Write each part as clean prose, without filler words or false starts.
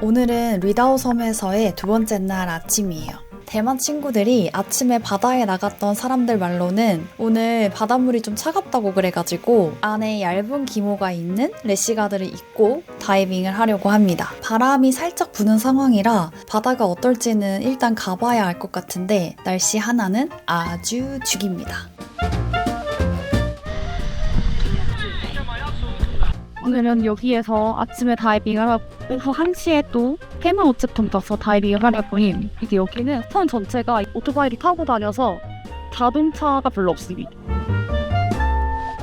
오늘은 리다오 섬에서의 두 번째 날 아침이에요. 대만 친구들이 아침에 바다에 나갔던 사람들 말로는 오늘 바닷물이 좀 차갑다고 그래가지고 안에 얇은 기모가 있는 래시가드를 입고 다이빙을 하려고 합니다. 바람이 살짝 부는 상황이라 바다가 어떨지는 일단 가봐야 알 것 같은데 날씨 하나는 아주 죽입니다. 오늘은 여기에서 아침에 다이빙을 하고 오후 1시에 또 해마 우체통 가서 다이빙을 하려고 해요. 이게 여기는 선 전체가 오토바이를 타고 다녀서 자동차가 별로 없습니다.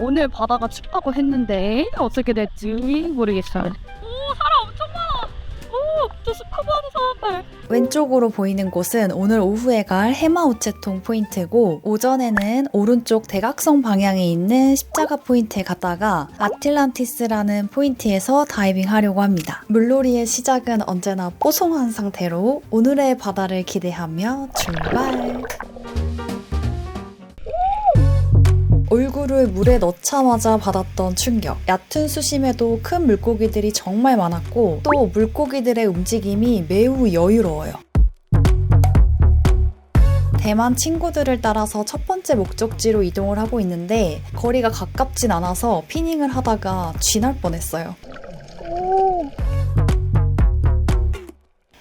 오늘 바다가 춥다고 했는데 어떻게 될지 모르겠어요. 오, 사람 엄청 많아. 오, 저 스쿠버하는 사람들. 왼쪽으로 보이는 곳은 오늘 오후에 갈 해마우체통 포인트고 오전에는 오른쪽 대각선 방향에 있는 십자가 포인트에 갔다가 아틀란티스라는 포인트에서 다이빙 하려고 합니다. 물놀이의 시작은 언제나 뽀송한 상태로 오늘의 바다를 기대하며 출발! 얼굴을 물에 넣자마자 받았던 충격. 얕은 수심에도 큰 물고기들이 정말 많았고 또 물고기들의 움직임이 매우 여유로워요. 대만 친구들을 따라서 첫 번째 목적지로 이동을 하고 있는데 거리가 가깝진 않아서 피닝을 하다가 쥐날 뻔했어요.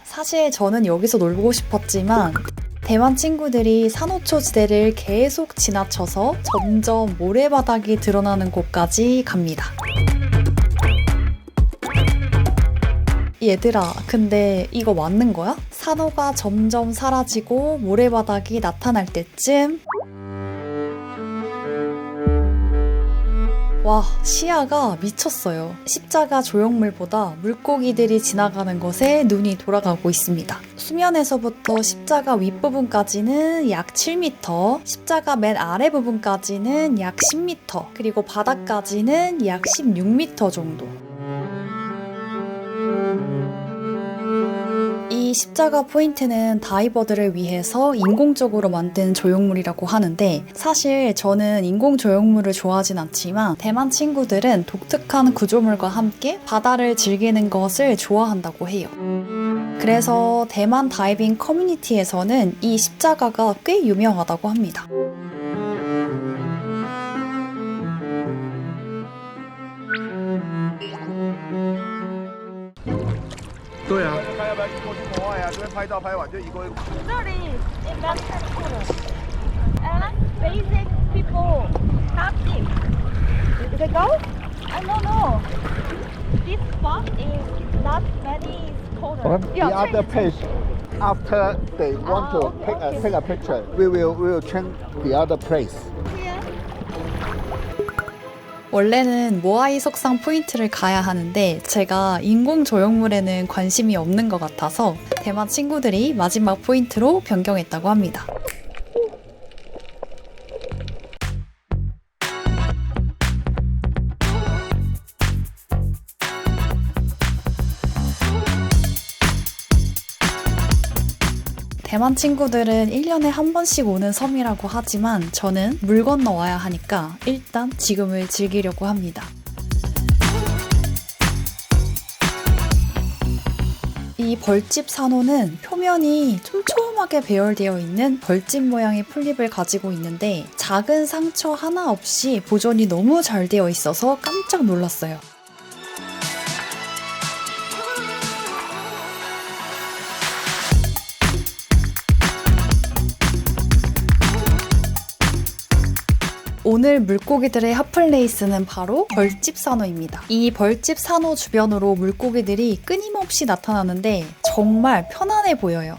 사실 저는 여기서 놀고 싶었지만 대만 친구들이 산호초지대를 계속 지나쳐서 점점 모래바닥이 드러나는 곳까지 갑니다. 얘들아, 근데 이거 맞는 거야? 산호가 점점 사라지고 모래바닥이 나타날 때쯤 와, 시야가 미쳤어요. 십자가 조형물보다 물고기들이 지나가는 것에 눈이 돌아가고 있습니다. 수면에서부터 십자가 윗부분까지는 약 7m, 십자가 맨 아래 부분까지는 약 10m, 그리고 바닥까지는 약 16m 정도. 이 십자가 포인트는 다이버들을 위해서 인공적으로 만든 조형물이라고 하는데 사실 저는 인공 조형물을 좋아하진 않지만 대만 친구들은 독특한 구조물과 함께 바다를 즐기는 것을 좋아한다고 해요. 그래서 대만 다이빙 커뮤니티에서는 이 십자가가 꽤 유명하다고 합니다.对啊，看要不要一过去国外啊？这边拍照拍完就一个。这里应该太酷了。Basic people nothing. Is it go? I don't know. This spot is not many scholars. The other page, after they want to okay. take a picture, we will change the other place. Here. 원래는 모아이 석상 포인트를 가야 하는데 제가 인공 조형물에는 관심이 없는 것 같아서 대만 친구들이 마지막 포인트로 변경했다고 합니다. 대만 친구들은 1년에 한 번씩 오는 섬이라고 하지만 저는 물 건너 와야 하니까 일단 지금을 즐기려고 합니다. 이 벌집 산호는 표면이 촘촘하게 배열되어 있는 벌집 모양의 풀잎을 가지고 있는데 작은 상처 하나 없이 보존이 너무 잘 되어 있어서 깜짝 놀랐어요. 오늘 물고기들의 핫플레이스는 바로 벌집 산호입니다. 이 벌집 산호 주변으로 물고기들이 끊임없이 나타나는데 정말 편안해 보여요.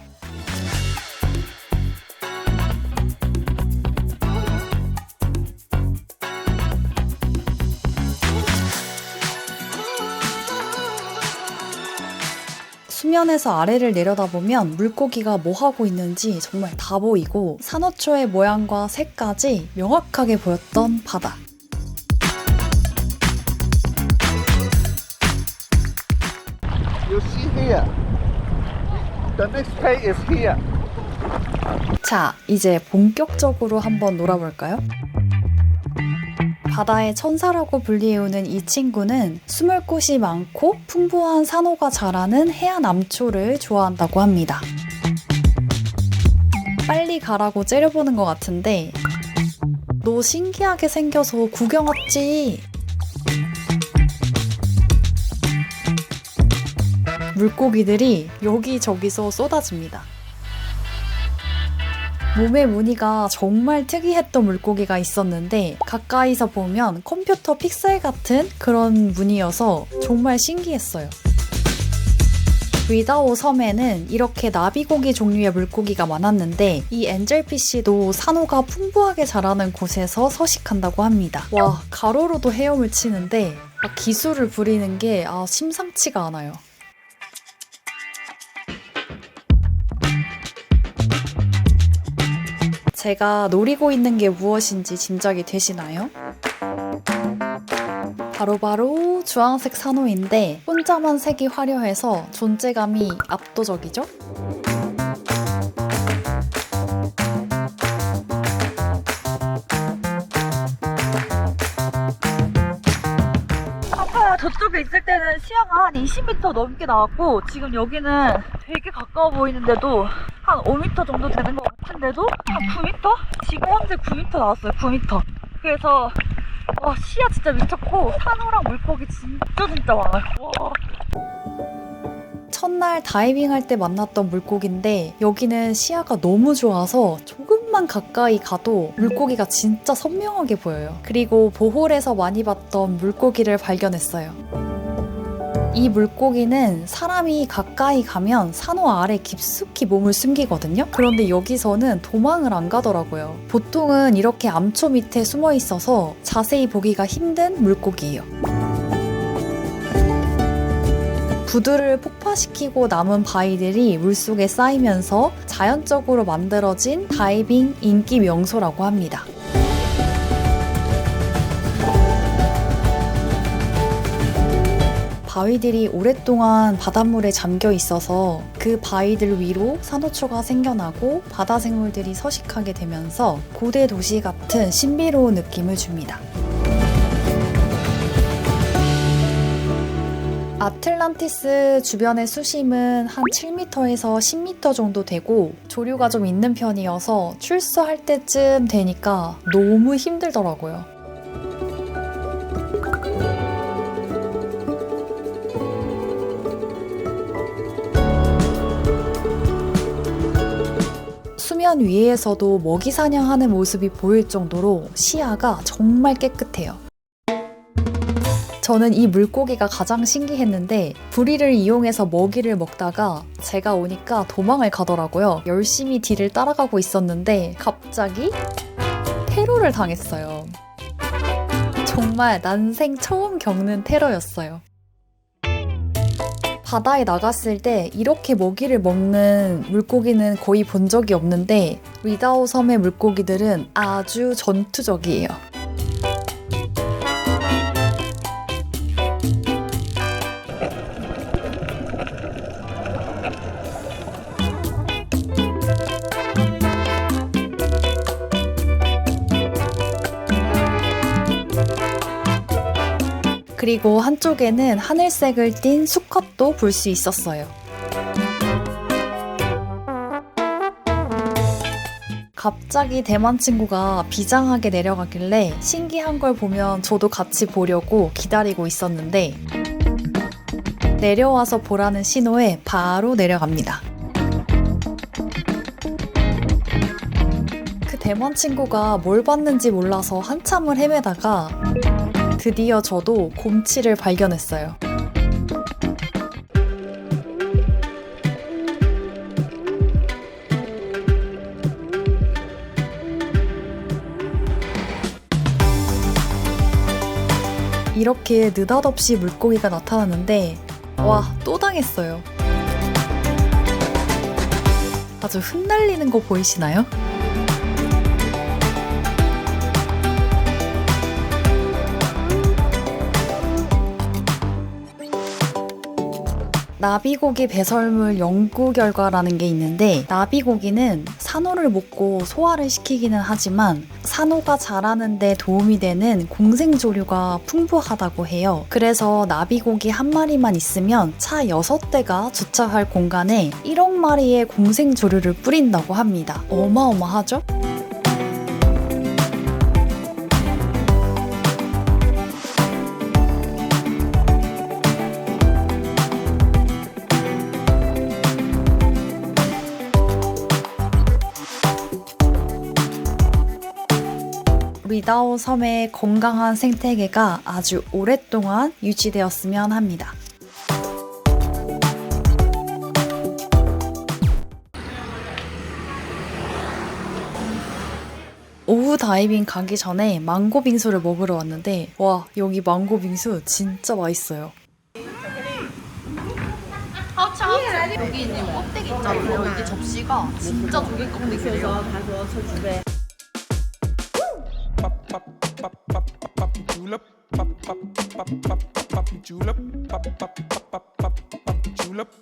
수면에서 아래를 내려다보면 물고기가 뭐 하고 있는지 정말 다 보이고 산호초의 모양과 색까지 명확하게 보였던 바다. You see here. The next page is here. 자, 이제 본격적으로 한번 놀아볼까요? 바다의 천사라고 불리우는 이 친구는 숨을 곳이 많고 풍부한 산호가 자라는 해안 암초를 좋아한다고 합니다. 빨리 가라고 째려보는 것 같은데 너 신기하게 생겨서 구경 왔지? 물고기들이 여기저기서 쏟아집니다. 몸의 무늬가 정말 특이했던 물고기가 있었는데 가까이서 보면 컴퓨터 픽셀 같은 그런 무늬여서 정말 신기했어요. 위다오 섬에는 이렇게 나비고기 종류의 물고기가 많았는데 이 엔젤피쉬도 산호가 풍부하게 자라는 곳에서 서식한다고 합니다. 와, 가로로도 헤엄을 치는데 기술을 부리는 게 심상치가 않아요. 제가 노리고 있는 게 무엇인지 짐작이 되시나요? 바로 주황색 산호인데 혼자만 색이 화려해서 존재감이 압도적이죠? 아까 저쪽에 있을 때는 시야가 한 20m 넘게 나왔고 지금 여기는 되게 가까워 보이는데도 한 5m 정도 되는 것 같은데도 한 9m? 지금 현재 9m 나왔어요. 9m. 그래서 와, 시야 진짜 미쳤고 산호랑 물고기 진짜 많아요. 와. 첫날 다이빙할 때 만났던 물고기인데 여기는 시야가 너무 좋아서 조금만 가까이 가도 물고기가 진짜 선명하게 보여요. 그리고 보홀에서 많이 봤던 물고기를 발견했어요. 이 물고기는 사람이 가까이 가면 산호 아래 깊숙이 몸을 숨기거든요. 그런데 여기서는 도망을 안 가더라고요. 보통은 이렇게 암초 밑에 숨어 있어서 자세히 보기가 힘든 물고기예요. 부두를 폭파시키고 남은 바위들이 물속에 쌓이면서 자연적으로 만들어진 다이빙 인기 명소라고 합니다. 바위들이 오랫동안 바닷물에 잠겨 있어서 그 바위들 위로 산호초가 생겨나고 바다 생물들이 서식하게 되면서 고대 도시 같은 신비로운 느낌을 줍니다. 아틀란티스 주변의 수심은 한 7m에서 10m 정도 되고 조류가 좀 있는 편이어서 출소할 때쯤 되니까 너무 힘들더라고요. 수면 위에서도 먹이 사냥하는 모습이 보일 정도로 시야가 정말 깨끗해요. 저는 이 물고기가 가장 신기했는데 부리를 이용해서 먹이를 먹다가 제가 오니까 도망을 가더라고요. 열심히 뒤를 따라가고 있었는데 갑자기 테러를 당했어요. 정말 난생 처음 겪는 테러였어요. 바다에 나갔을 때 이렇게 먹이를 먹는 물고기는 거의 본 적이 없는데 위다오 섬의 물고기들은 아주 전투적이에요. 그리고 한쪽에는 하늘색을 띤 수컷도 볼 수 있었어요. 갑자기 대만 친구가 비장하게 내려가길래 신기한 걸 보면 저도 같이 보려고 기다리고 있었는데 내려와서 보라는 신호에 바로 내려갑니다. 그 대만 친구가 뭘 봤는지 몰라서 한참을 헤매다가 드디어 저도 곰치를 발견했어요. 이렇게 느닷없이 물고기가 나타났는데 와, 또 당했어요. 아주 흩날리는 거 보이시나요? 나비고기 배설물 연구 결과라는 게 있는데 나비고기는 산호를 먹고 소화를 시키기는 하지만 산호가 자라는 데 도움이 되는 공생조류가 풍부하다고 해요. 그래서 나비고기 한 마리만 있으면 차 6대가 주차할 공간에 1억 마리의 공생조류를 뿌린다고 합니다. 어마어마하죠? 리다오 섬의 건강한 생태계가 아주 오랫동안 유지되었으면 합니다. 오후 다이빙 가기 전에 망고 빙수를 먹으러 왔는데 와, 여기 망고 빙수 진짜 맛있어요. 여기 있는 껍데기 있잖아요. 이게 접시가 진짜 조개 껍데기예요. julep.